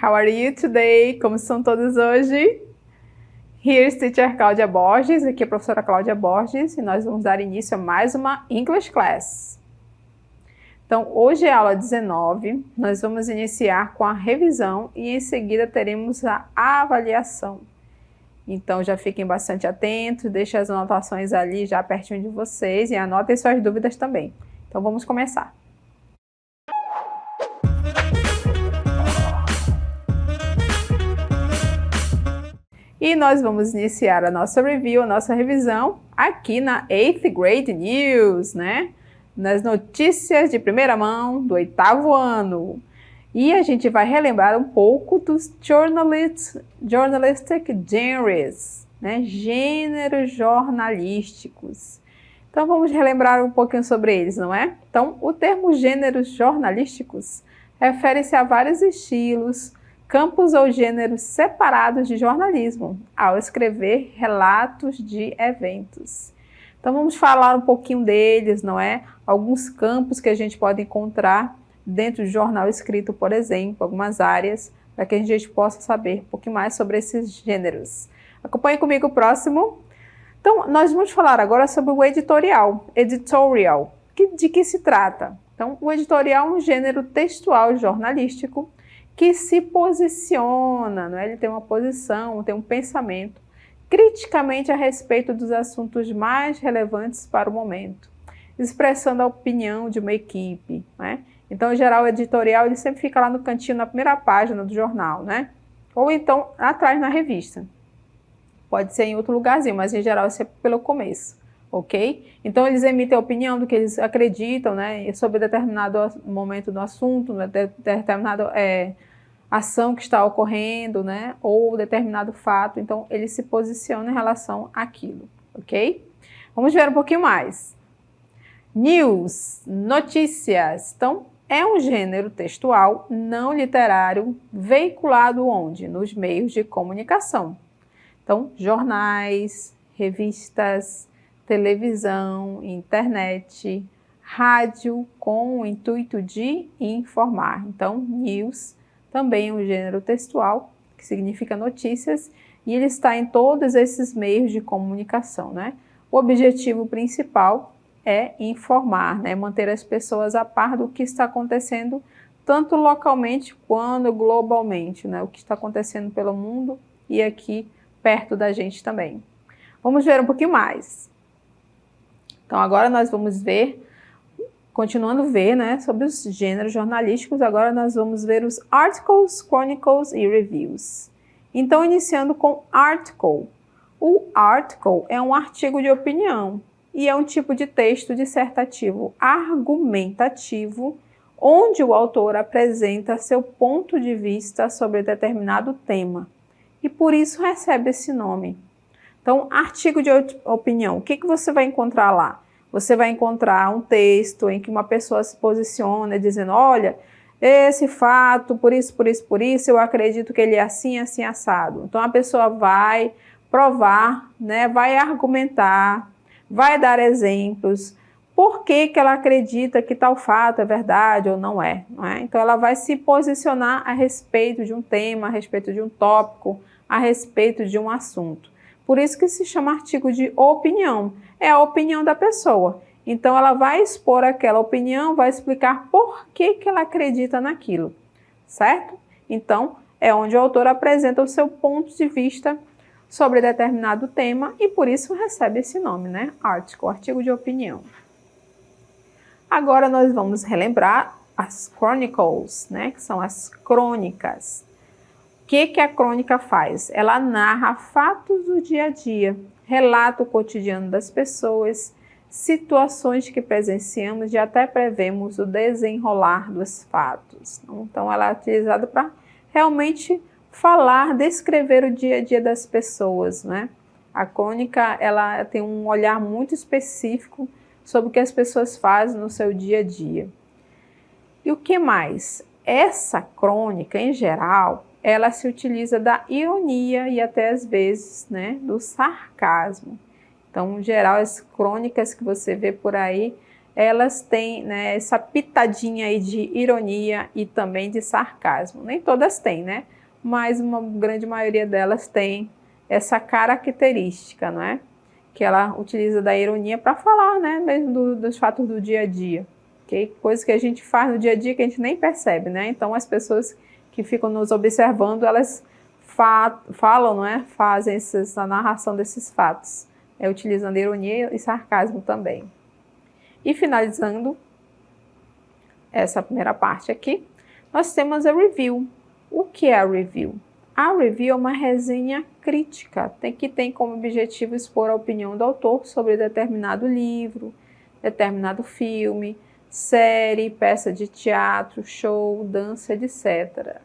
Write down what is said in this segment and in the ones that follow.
how are you today? Como estão todos hoje? Here's Teacher Cláudia Borges, aqui é a professora Cláudia Borges e nós vamos dar início a mais uma English Class. Então, hoje é a aula 19, nós vamos iniciar com a revisão e em seguida teremos a avaliação. Então, já fiquem bastante atentos, deixem as anotações ali já pertinho de vocês e anotem suas dúvidas também. Então, vamos começar. E nós vamos iniciar a nossa review, a nossa revisão, aqui na 8th Grade News, né? Nas notícias de primeira mão do 8º ano. E a gente vai relembrar um pouco dos journalistic genres, né? Gêneros jornalísticos. Então vamos relembrar um pouquinho sobre eles, não é? Então, o termo gêneros jornalísticos refere-se a vários estilos, campos ou gêneros separados de jornalismo, ao escrever relatos de eventos. Então vamos falar um pouquinho deles, não é? Alguns campos que a gente pode encontrar dentro do jornal escrito, por exemplo, algumas áreas, para que a gente possa saber um pouquinho mais sobre esses gêneros. Acompanhe comigo o próximo. Então, nós vamos falar agora sobre o editorial. De que se trata? Então, o editorial é um gênero textual jornalístico que se posiciona, não é? Ele tem uma posição, tem um pensamento criticamente a respeito dos assuntos mais relevantes para o momento, expressando a opinião de uma equipe, né? Então, em geral, o editorial ele sempre fica lá no cantinho, na primeira página do jornal, né? Ou então, atrás na revista. Pode ser em outro lugarzinho, mas em geral é sempre pelo começo, ok? Então, eles emitem a opinião do que eles acreditam, né? Sobre determinado momento do assunto, determinada ação que está ocorrendo, né? Ou determinado fato. Então, ele se posiciona em relação àquilo, ok? Vamos ver um pouquinho mais. News, notícias. Então, é um gênero textual não literário veiculado onde? Nos meios de comunicação. Então, jornais, revistas, televisão, internet, rádio, com o intuito de informar. Então, news também é um gênero textual, que significa notícias, e ele está em todos esses meios de comunicação, né? O objetivo principal é informar, né? Manter as pessoas a par do que está acontecendo, tanto localmente quanto globalmente, né? O que está acontecendo pelo mundo e aqui perto da gente também. Vamos ver um pouquinho mais. Então, agora nós vamos ver, continuando a ver, né, sobre os gêneros jornalísticos, agora nós vamos ver os articles, chronicles e reviews. Então, iniciando com article. O article é um artigo de opinião e é um tipo de texto dissertativo argumentativo, onde o autor apresenta seu ponto de vista sobre determinado tema. E por isso recebe esse nome. Então, artigo de opinião, o que você vai encontrar lá? Você vai encontrar um texto em que uma pessoa se posiciona dizendo, olha, esse fato, por isso, eu acredito que ele é assim, assim, assado. Então, a pessoa vai provar, né, vai argumentar, vai dar exemplos, por que ela acredita que tal fato é verdade ou não é, não é? Então, ela vai se posicionar a respeito de um tema, a respeito de um tópico, a respeito de um assunto. Por isso que se chama artigo de opinião, é a opinião da pessoa. Então, ela vai expor aquela opinião, vai explicar por que ela acredita naquilo, certo? Então, é onde o autor apresenta o seu ponto de vista sobre determinado tema e por isso recebe esse nome, né? Article, artigo de opinião. Agora nós vamos relembrar as chronicles, né? Que são as crônicas. O que a crônica faz? Ela narra fatos do dia a dia, relata o cotidiano das pessoas, situações que presenciamos e até prevemos o desenrolar dos fatos. Então, ela é utilizada para realmente falar, descrever o dia a dia das pessoas, né? A crônica, ela tem um olhar muito específico sobre o que as pessoas fazem no seu dia a dia. E o que mais? Essa crônica, em geral, ela se utiliza da ironia e até às vezes, né, do sarcasmo. Então, em geral, as crônicas que você vê por aí, elas têm, né, essa pitadinha aí de ironia e também de sarcasmo. Nem todas têm, né? Mas uma grande maioria delas tem essa característica, não é? Que ela utiliza da ironia para falar, né, mesmo dos fatos do dia a dia, okay? Coisas que a gente faz no dia a dia que a gente nem percebe, né? Então as pessoas que ficam nos observando, elas falam, não é? Fazem essa narração desses fatos, utilizando ironia e sarcasmo também. E finalizando essa primeira parte aqui, nós temos a review. O que é a review? A review é uma resenha crítica, que tem como objetivo expor a opinião do autor sobre determinado livro, determinado filme, série, peça de teatro, show, dança, etc.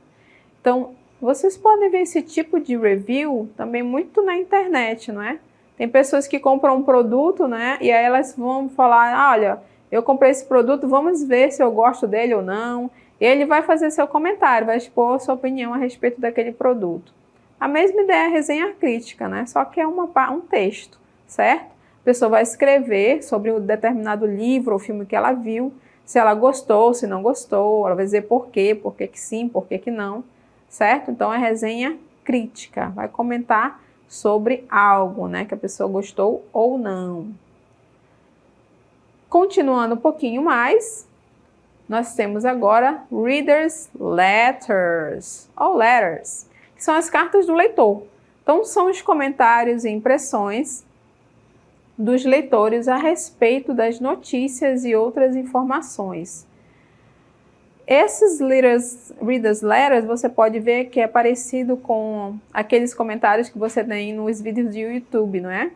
Então, vocês podem ver esse tipo de review também muito na internet, não é? Tem pessoas que compram um produto, né? E aí elas vão falar, olha, eu comprei esse produto, vamos ver se eu gosto dele ou não. E ele vai fazer seu comentário, vai expor sua opinião a respeito daquele produto. A mesma ideia é a resenha crítica, né? Só que é um texto, certo? A pessoa vai escrever sobre um determinado livro ou filme que ela viu, se ela gostou, se não gostou, ela vai dizer por quê que sim, por que não, certo? Então é resenha crítica, vai comentar sobre algo, né? Que a pessoa gostou ou não. Continuando um pouquinho mais, nós temos agora Reader's Letters, ou Letters, que são as cartas do leitor. Então, são os comentários e impressões dos leitores a respeito das notícias e outras informações. Esses Reader's Letters, você pode ver que é parecido com aqueles comentários que você tem nos vídeos de YouTube, não é?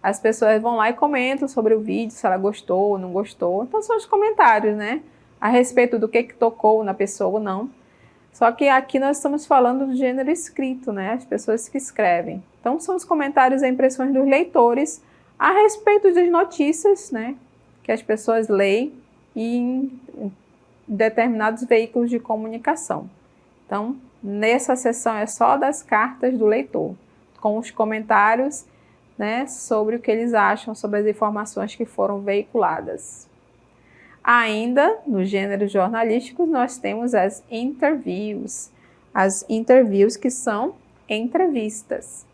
As pessoas vão lá e comentam sobre o vídeo, se ela gostou ou não gostou. Então, são os comentários, né? A respeito do que tocou na pessoa ou não. Só que aqui nós estamos falando do gênero escrito, né? As pessoas que escrevem. Então, são os comentários e impressões dos leitores a respeito das notícias, né? Que as pessoas leem em determinados veículos de comunicação. Então, nessa seção é só das cartas do leitor, com os comentários, né, sobre o que eles acham sobre as informações que foram veiculadas. Ainda, no gênero jornalístico, nós temos as interviews. As interviews que são entrevistas.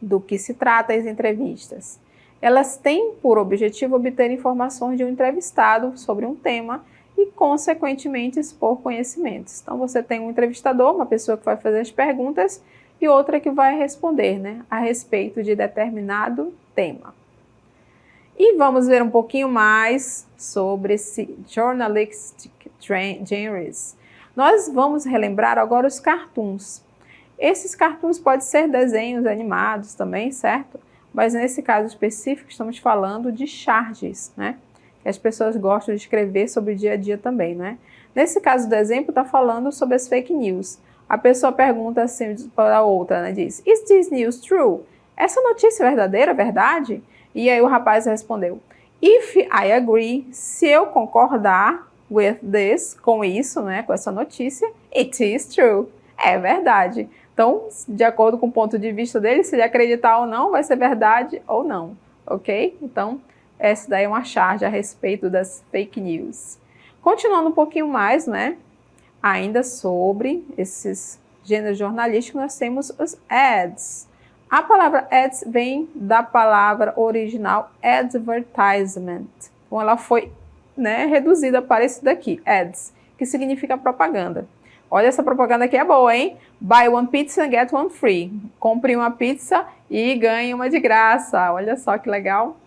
Do que se trata as entrevistas? Elas têm por objetivo obter informações de um entrevistado sobre um tema e, consequentemente, expor conhecimentos. Então, você tem um entrevistador, uma pessoa que vai fazer as perguntas, e outra que vai responder, né, a respeito de determinado tema. E vamos ver um pouquinho mais sobre esse Journalistic Genres. Nós vamos relembrar agora os cartoons. Esses cartoons podem ser desenhos animados também, certo? Mas nesse caso específico estamos falando de charges, né? Que as pessoas gostam de escrever sobre o dia a dia também, né? Nesse caso do exemplo, está falando sobre as fake news. A pessoa pergunta assim para a outra, né? Diz, is this news true? Essa notícia é verdadeira, verdade? E aí o rapaz respondeu, if I agree, se eu concordar with this, com isso, né? Com essa notícia, it is true. É verdade. Então, de acordo com o ponto de vista dele, se ele acreditar ou não, vai ser verdade ou não, ok? Então, essa daí é uma charge a respeito das fake news. Continuando um pouquinho mais, né? Ainda sobre esses gêneros jornalísticos, nós temos os ads. A palavra ads vem da palavra original advertisement. Então, ela foi, né, reduzida para esse daqui, ads, que significa propaganda. Olha, essa propaganda aqui é boa, hein? Buy one pizza and get one free. Compre uma pizza e ganhe uma de graça. Olha só que legal.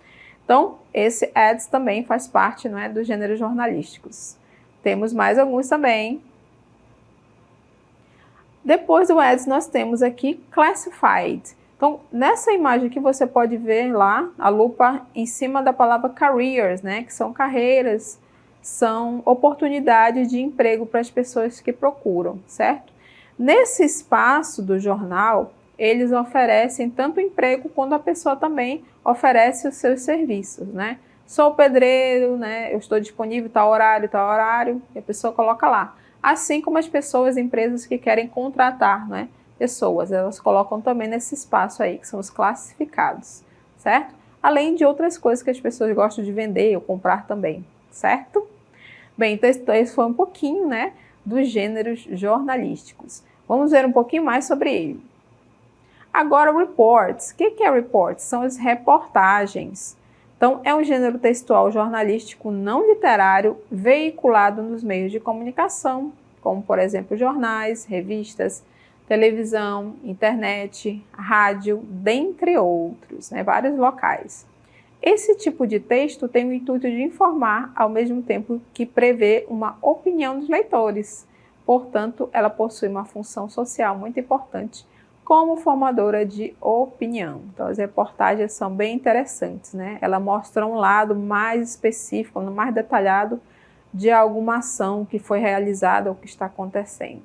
Então, esse ads também faz parte, não é, dos gêneros jornalísticos. Temos mais alguns também. Depois do ads, nós temos aqui classified. Então, nessa imagem aqui você pode ver lá a lupa em cima da palavra careers, né? Que são carreiras, são oportunidades de emprego para as pessoas que procuram, certo? Nesse espaço do jornal, eles oferecem tanto emprego quanto a pessoa também oferece os seus serviços, né? Sou pedreiro, né? Eu estou disponível tal horário, e a pessoa coloca lá. Assim como as pessoas, empresas que querem contratar, né, pessoas, elas colocam também nesse espaço aí, que são os classificados, certo? além de outras coisas que as pessoas gostam de vender ou comprar também, certo? Bem, então esse foi um pouquinho, né, dos gêneros jornalísticos. Vamos ver um pouquinho mais sobre ele. Agora, reports. O que é reports? São as reportagens. Então, é um gênero textual jornalístico não literário veiculado nos meios de comunicação, como, por exemplo, jornais, revistas, televisão, internet, rádio, dentre outros, né, vários locais. Esse tipo de texto tem o intuito de informar, ao mesmo tempo que prevê uma opinião dos leitores. Portanto, ela possui uma função social muito importante como formadora de opinião. Então, as reportagens são bem interessantes, né? Ela mostra um lado mais específico, mais detalhado de alguma ação que foi realizada ou que está acontecendo.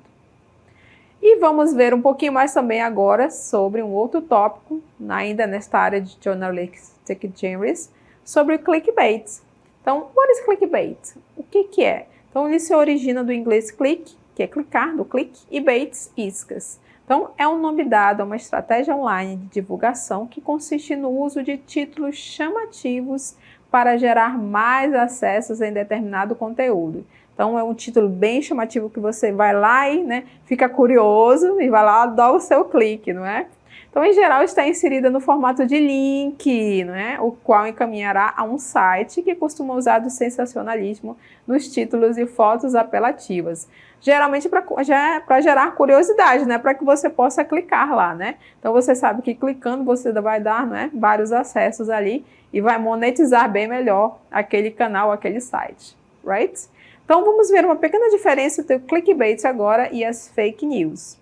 E vamos ver um pouquinho mais também agora sobre um outro tópico, ainda nesta área de journalistic genres, sobre clickbait. Então, what is clickbait? O que é? Então, ele se origina do inglês click, que é clicar, do clique, e baits, iscas. Então, é um nome dado a uma estratégia online de divulgação que consiste no uso de títulos chamativos para gerar mais acessos em determinado conteúdo. Então, é um título bem chamativo que você vai lá e, né, fica curioso e vai lá dar o seu clique, não é? Então, em geral, está inserida no formato de link, não é? O qual encaminhará a um site que costuma usar do sensacionalismo nos títulos e fotos apelativas. Geralmente para gerar curiosidade, né? Para que você possa clicar lá, né? Então, você sabe que clicando você vai dar, né, vários acessos ali e vai monetizar bem melhor aquele canal, aquele site, right? Então, vamos ver uma pequena diferença entre o clickbait agora e as fake news.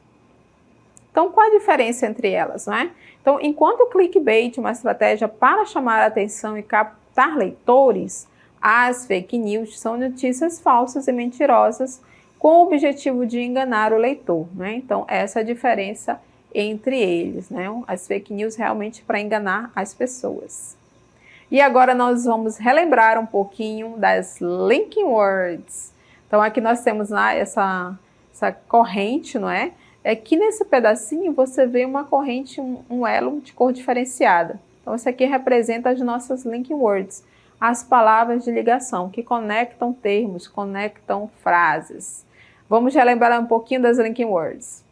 Então, qual a diferença entre elas, né? Então, enquanto o clickbait é uma estratégia para chamar a atenção e captar leitores, as fake news são notícias falsas e mentirosas com o objetivo de enganar o leitor, né? Então, essa é a diferença entre eles, né? As fake news realmente para enganar as pessoas. E agora nós vamos relembrar um pouquinho das linking words. Então, aqui nós temos essa corrente, não é? Aqui nesse pedacinho você vê uma corrente, um elo de cor diferenciada. Então, isso aqui representa as nossas linking words, as palavras de ligação que conectam termos, conectam frases. Vamos relembrar um pouquinho das linking words.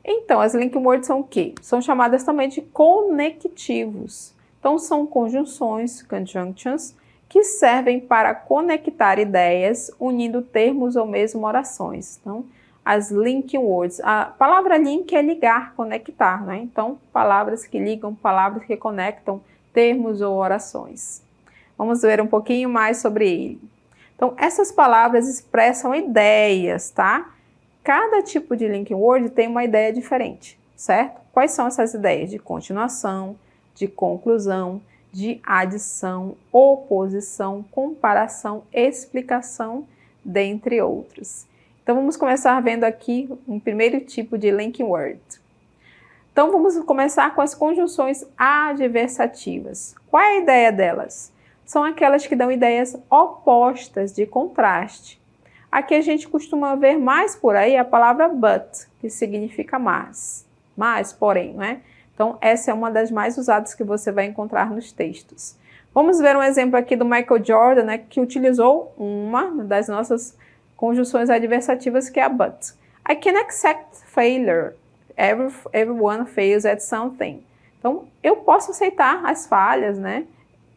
Então, as linking words são o quê? São chamadas também de conectivos. Então, são conjunções, conjunctions, que servem para conectar ideias, unindo termos ou mesmo orações. Então, as linking words. A palavra link é ligar, conectar, né? Então, palavras que ligam, palavras que conectam termos ou orações. Vamos ver um pouquinho mais sobre ele. Então, essas palavras expressam ideias, tá? Cada tipo de linking word tem uma ideia diferente, certo? Quais são essas ideias? De continuação, de conclusão, de adição, oposição, comparação, explicação, dentre outros. Então, vamos começar vendo aqui um primeiro tipo de linking word. Então, vamos começar com as conjunções adversativas. Qual é a ideia delas? São aquelas que dão ideias opostas de contraste. Aqui a gente costuma ver mais por aí a palavra but, que significa mas, porém, né? Então, essa é uma das mais usadas que você vai encontrar nos textos. Vamos ver um exemplo aqui do Michael Jordan, né, que utilizou uma das nossas conjunções adversativas, que é a but. I can accept failure. Everyone fails at something. Então, eu posso aceitar as falhas, né?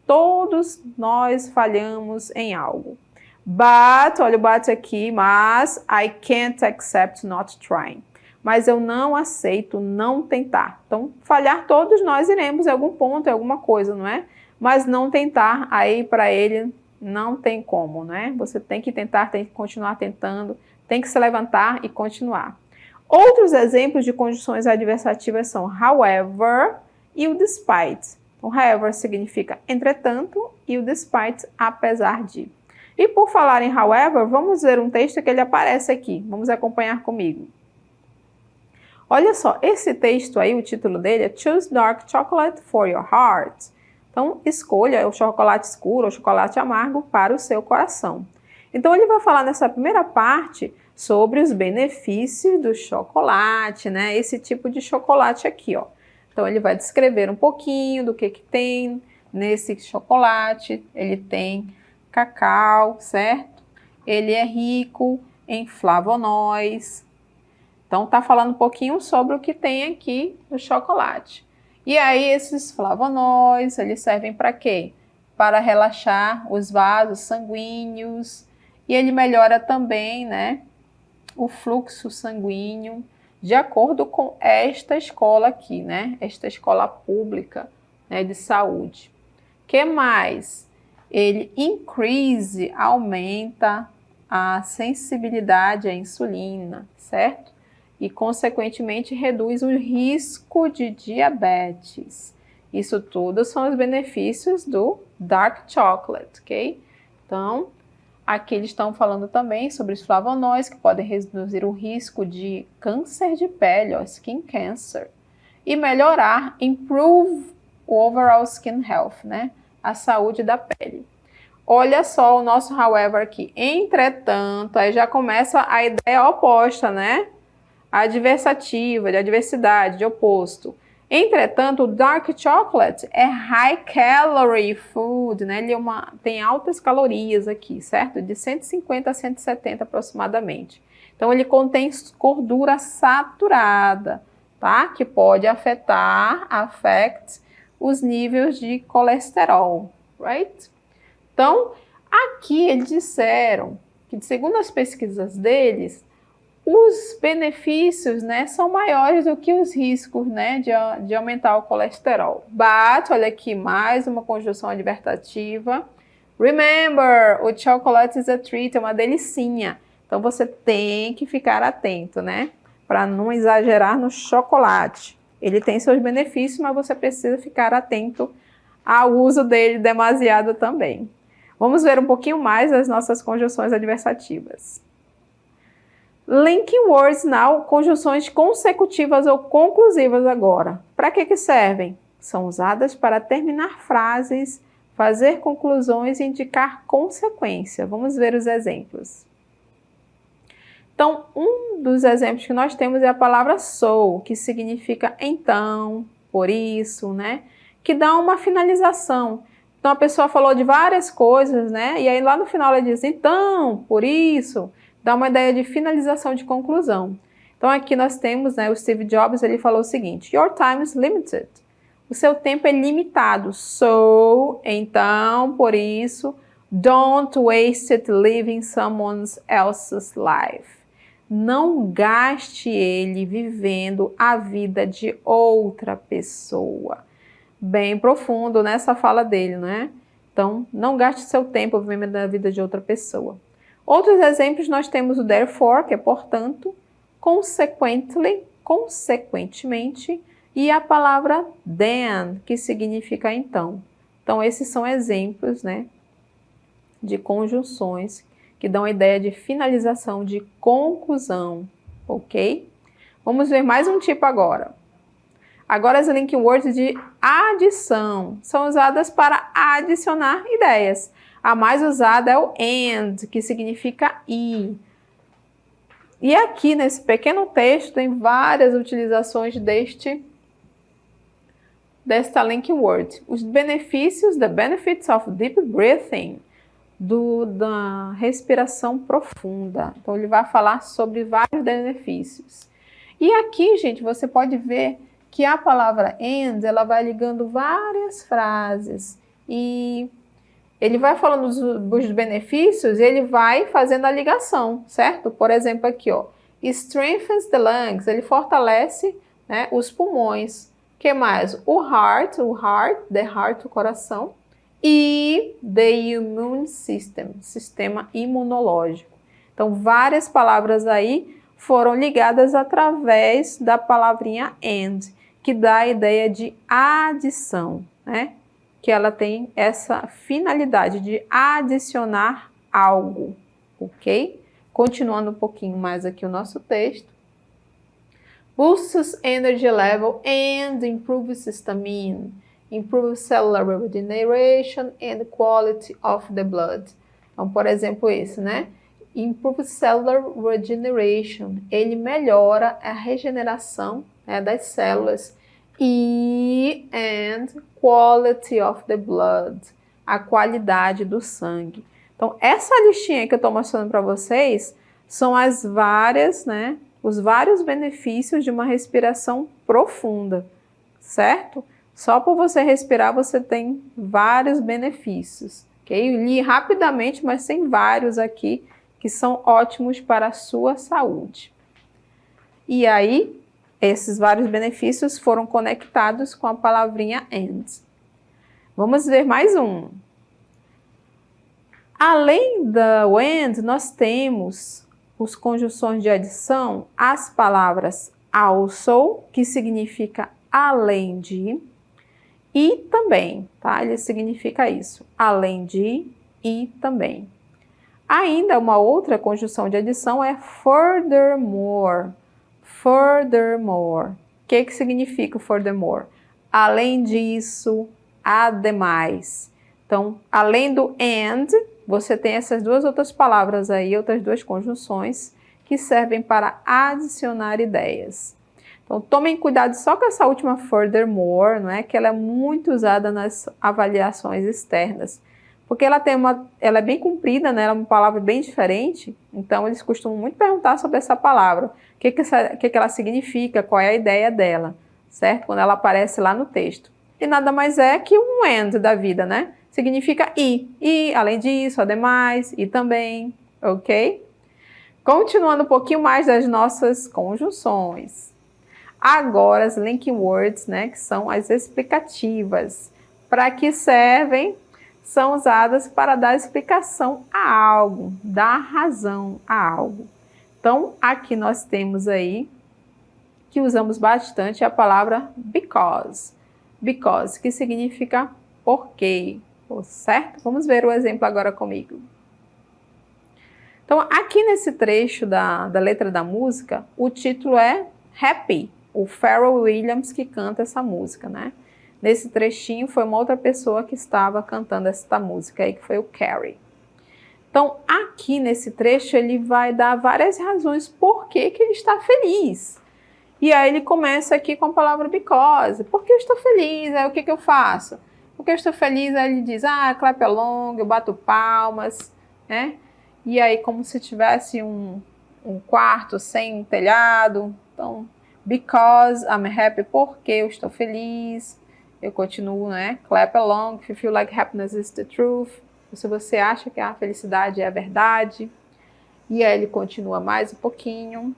Todos nós falhamos em algo. But, olha o but aqui, mas I can't accept not trying. Mas eu não aceito não tentar. Então, falhar todos nós iremos em algum ponto, em alguma coisa, não é? Mas não tentar, aí para ele não tem como, não é? Você tem que tentar, tem que continuar tentando, tem que se levantar e continuar. Outros exemplos de conjunções adversativas são however e o despite. O however significa entretanto e o despite apesar de. E por falar em however, vamos ver um texto que ele aparece aqui. Vamos acompanhar comigo. Olha só, esse texto aí, o título dele é Choose Dark Chocolate for Your Heart. Então, escolha o chocolate escuro ou chocolate amargo para o seu coração. Então, ele vai falar nessa primeira parte sobre os benefícios do chocolate, né? Esse tipo de chocolate aqui, ó. Então, ele vai descrever um pouquinho do que tem nesse chocolate. Ele tem cacau, certo? Ele é rico em flavonoides. Então, tá falando um pouquinho sobre o que tem aqui no chocolate. E aí, esses flavonoides, eles servem para quê? Para relaxar os vasos sanguíneos. E ele melhora também, né, o fluxo sanguíneo, de acordo com esta escola aqui, né? Esta escola pública, né, de saúde. O que mais? Ele aumenta a sensibilidade à insulina, certo? E, consequentemente, reduz o risco de diabetes. Isso tudo são os benefícios do dark chocolate, ok? Então, aqui eles estão falando também sobre os flavonoides, que podem reduzir o risco de câncer de pele, ó, skin cancer, e melhorar, improve o overall skin health, né? A saúde da pele. Olha só o nosso however aqui. Entretanto, aí já começa a ideia oposta, né? Adversativa, de adversidade, de oposto. Entretanto, o dark chocolate é high calorie food, né? Ele tem altas calorias aqui, certo? De 150 a 170 aproximadamente. Então, ele contém gordura saturada, tá? Que pode affect os níveis de colesterol, right? Então, aqui eles disseram que, segundo as pesquisas deles, os benefícios, né, são maiores do que os riscos, né, de aumentar o colesterol. But, olha aqui, mais uma conjunção adversativa. Remember, o chocolate is a treat, é uma delicinha. Então, você tem que ficar atento, né, para não exagerar no chocolate. Ele tem seus benefícios, mas você precisa ficar atento ao uso dele demasiado também. Vamos ver um pouquinho mais as nossas conjunções adversativas. Linking words now, conjunções consecutivas ou conclusivas agora. Para que servem? São usadas para terminar frases, fazer conclusões e indicar consequência. Vamos ver os exemplos. Então, um dos exemplos que nós temos é a palavra so, que significa então, por isso, né? Que dá uma finalização. Então, a pessoa falou de várias coisas, né? E aí lá no final ela diz, então, por isso, dá uma ideia de finalização, de conclusão. Então, aqui nós temos, né, o Steve Jobs, ele falou o seguinte, your time is limited. O seu tempo é limitado. So, então, por isso, don't waste it living someone else's life. Não gaste ele vivendo a vida de outra pessoa. Bem profundo nessa fala dele, né? Então, não gaste seu tempo vivendo a vida de outra pessoa. Outros exemplos nós temos o therefore, que é portanto, consequently, consequentemente, e a palavra then, que significa então. Então, esses são exemplos, né, de conjunções que dão a ideia de finalização, de conclusão, ok? Vamos ver mais um tipo agora. Agora, as link words de adição são usadas para adicionar ideias. A mais usada é o and, que significa e. E aqui, nesse pequeno texto, tem várias utilizações desta link word. Os benefícios, the benefits of deep breathing, da respiração profunda. Então, ele vai falar sobre vários benefícios. E aqui, gente, você pode ver que a palavra and, ela vai ligando várias frases. E ele vai falando dos benefícios e ele vai fazendo a ligação, certo? Por exemplo, aqui, ó. Strengthens the lungs, ele fortalece, né, os pulmões. O que mais? O heart, the heart, o coração. E the immune system, sistema imunológico. Então, várias palavras aí foram ligadas através da palavrinha and, que dá a ideia de adição, né? Que ela tem essa finalidade de adicionar algo, ok? Continuando um pouquinho mais aqui o nosso texto. Boosts energy level and improves histamine. Improves cellular regeneration and quality of the blood. Então, por exemplo, esse, né? Improves cellular regeneration. Ele melhora a regeneração, né, das células E and quality of the blood, a qualidade do sangue. Então, essa listinha que eu estou mostrando para vocês são as várias, né, os vários benefícios de uma respiração profunda, certo? Só por você respirar, você tem vários benefícios, ok? Eu li rapidamente, mas tem vários aqui que são ótimos para a sua saúde. E aí, esses vários benefícios foram conectados com a palavrinha and. Vamos ver mais um. Além do and, nós temos as conjunções de adição, as palavras also, que significa além de, e também, tá? Ele significa isso, além de e também. Ainda uma outra conjunção de adição é furthermore. Furthermore. O que significa furthermore? Além disso, ademais. Então, além do and, você tem essas duas outras palavras aí, outras duas conjunções, que servem para adicionar ideias. Então, tomem cuidado só com essa última furthermore, não é? Que ela é muito usada nas avaliações externas. Porque ela é bem comprida, né? Ela é uma palavra bem diferente, então eles costumam muito perguntar sobre essa palavra. O que ela significa, qual é a ideia dela, certo? Quando ela aparece lá no texto. E nada mais é que um and da vida, né? Significa e, além disso, ademais, e também, ok? Continuando um pouquinho mais das nossas conjunções. Agora as linking words, né, que são as explicativas. Para que servem? São usadas para dar explicação a algo, dar razão a algo. Então, aqui nós temos aí, que usamos bastante a palavra because. Because, que significa porque. Certo? Vamos ver o exemplo agora comigo. Então, aqui nesse trecho da letra da música, o título é Happy, o Pharrell Williams que canta essa música, né? Nesse trechinho foi uma outra pessoa que estava cantando essa música aí, que foi o Carrie. Então, aqui nesse trecho, ele vai dar várias razões por que ele está feliz. E aí ele começa aqui com a palavra because. Por que eu estou feliz? Aí o que eu faço? Porque eu estou feliz, aí ele diz, clap along, eu bato palmas, né? E aí como se tivesse um quarto sem um telhado. Então, because I'm happy, porque eu estou feliz. Eu continuo, né? Clap along, if you feel like happiness is the truth. Se você acha que a felicidade é a verdade. E aí ele continua mais um pouquinho.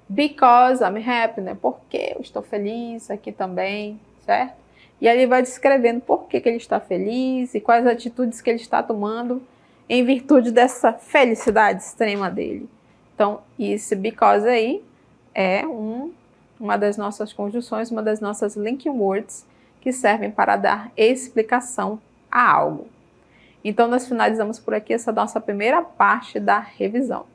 Because I'm happy, né? Porque eu estou feliz aqui também, certo? E aí ele vai descrevendo por que ele está feliz e quais atitudes que ele está tomando em virtude dessa felicidade extrema dele. Então, esse because aí é uma das nossas conjunções, uma das nossas linking words que servem para dar explicação a algo. Então, nós finalizamos por aqui essa nossa primeira parte da revisão.